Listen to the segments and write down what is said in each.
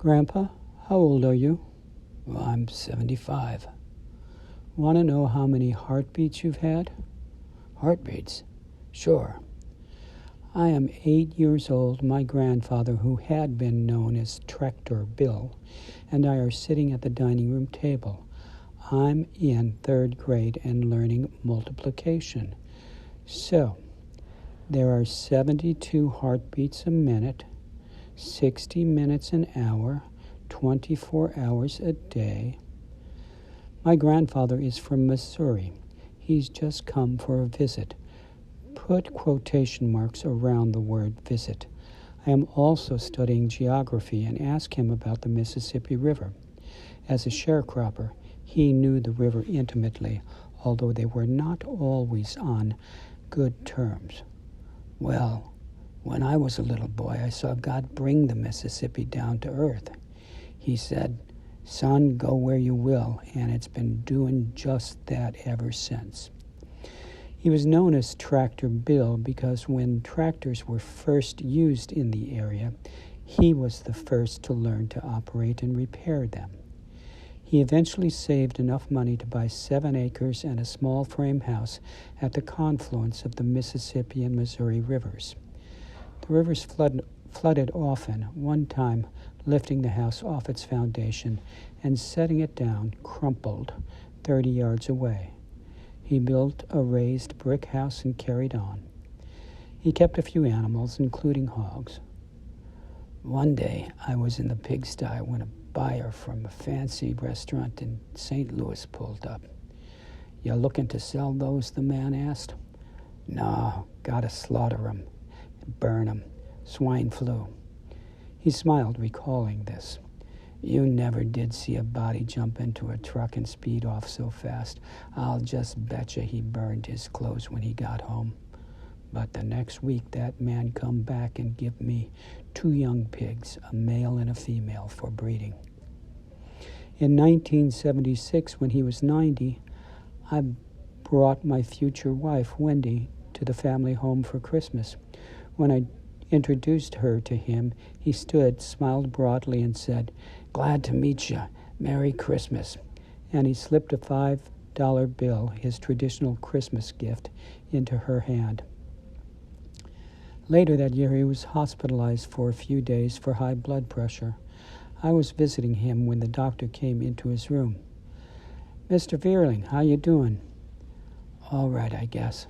Grandpa, how old are you? Well, I'm 75. Want to know how many heartbeats you've had? Heartbeats? Sure. I am 8 years old. My grandfather, who had been known as Tractor Bill, and I are sitting at the dining room table. I'm in 3rd grade and learning multiplication. So, there are 72 heartbeats a minute, 60 minutes an hour, 24 hours a day. My grandfather is from Missouri. He's just come for a visit. Put quotation marks around the word visit. I am also studying geography and ask him about the Mississippi River. As a sharecropper, he knew the river intimately, although they were not always on good terms. Well, when I was a little boy, I saw God bring the Mississippi down to earth. He said, "Son, go where you will," and it's been doing just that ever since. He was known as Tractor Bill because when tractors were first used in the area, he was the first to learn to operate and repair them. He eventually saved enough money to buy 7 acres and a small frame house at the confluence of the Mississippi and Missouri rivers. The rivers flooded often, one time lifting the house off its foundation and setting it down crumpled 30 yards away. He built a raised brick house and carried on. He kept a few animals, including hogs. One day, I was in the pigsty when a buyer from a fancy restaurant in St. Louis pulled up. "You looking to sell those?" the man asked. "No, gotta slaughter 'em and burn 'em. Swine flu." He smiled, recalling this. "You never did see a body jump into a truck and speed off so fast. I'll just betcha he burned his clothes when he got home. But the next week that man come back and give me 2 young pigs, a male and a female, for breeding." In 1976, when he was 90, I brought my future wife, Wendy, to the family home for Christmas. When I introduced her to him, he stood, smiled broadly, and said, "Glad to meet you. Merry Christmas." And he slipped a $5 bill, his traditional Christmas gift, into her hand. Later that year, he was hospitalized for a few days for high blood pressure. I was visiting him when the doctor came into his room. "Mr. Vierling, how you doing?" "All right, I guess.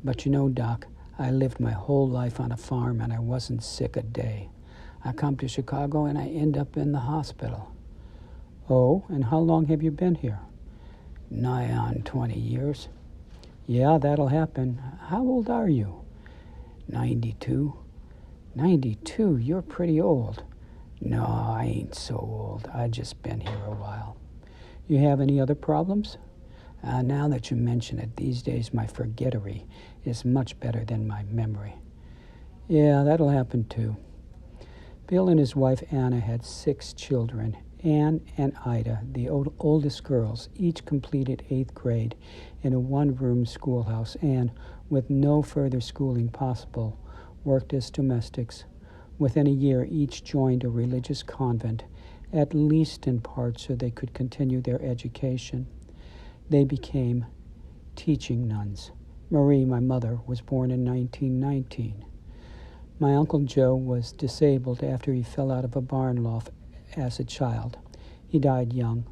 But you know, Doc, I lived my whole life on a farm and I wasn't sick a day. I come to Chicago and I end up in the hospital." "Oh, and how long have you been here?" "Nigh on 20 years. "Yeah, that'll happen. How old are you?" 92. 92? You're pretty old." "No, I ain't so old. I just been here a while." "You have any other problems?" Now that you mention it, these days my forgettery is much better than my memory." "Yeah, that'll happen too." Bill and his wife Anna had 6 children. Anne and Ida, the oldest girls, each completed 8th grade in a 1-room schoolhouse and, with no further schooling possible, worked as domestics. Within a year, each joined a religious convent, at least in part so they could continue their education. They became teaching nuns. Marie, my mother, was born in 1919. My Uncle Joe was disabled after he fell out of a barn loft as a child. He died young.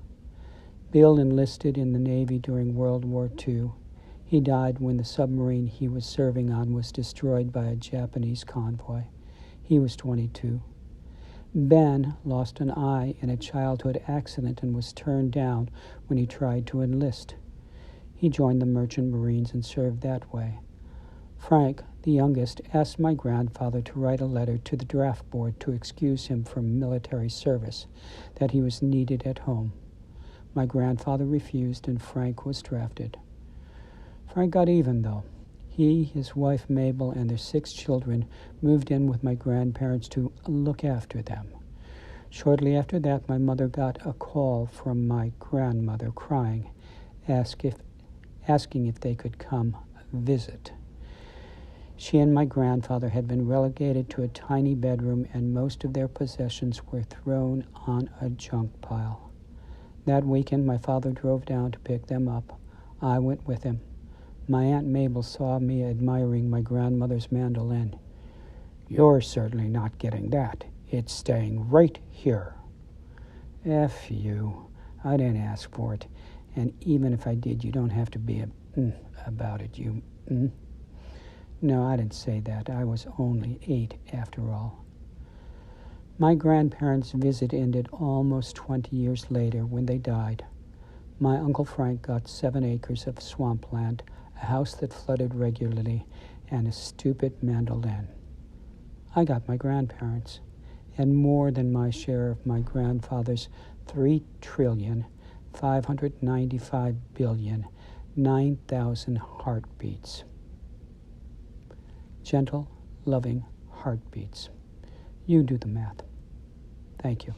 Bill enlisted in the Navy during World War II. He died when the submarine he was serving on was destroyed by a Japanese convoy. He was 22. Ben lost an eye in a childhood accident and was turned down when he tried to enlist. He joined the Merchant Marines and served that way. Frank, the youngest, asked my grandfather to write a letter to the draft board to excuse him from military service, that he was needed at home. My grandfather refused and Frank was drafted. Frank got even, though. He, his wife Mabel, and their 6 children moved in with my grandparents to look after them. Shortly after that, my mother got a call from my grandmother crying, asking if they could come visit. She and my grandfather had been relegated to a tiny bedroom, and most of their possessions were thrown on a junk pile. That weekend, my father drove down to pick them up. I went with him. My Aunt Mabel saw me admiring my grandmother's mandolin. "You're certainly not getting that. It's staying right here." F you. I didn't ask for it. And even if I did, you don't have to be about it, you. No, I didn't say that. I was only 8 after all. My grandparents' visit ended almost 20 years later when they died. My Uncle Frank got 7 acres of swampland, a house that flooded regularly, and a stupid mandolin. I got my grandparents, and more than my share of my grandfather's 3,595,000,009,000 heartbeats. Gentle, loving heartbeats. You do the math. Thank you.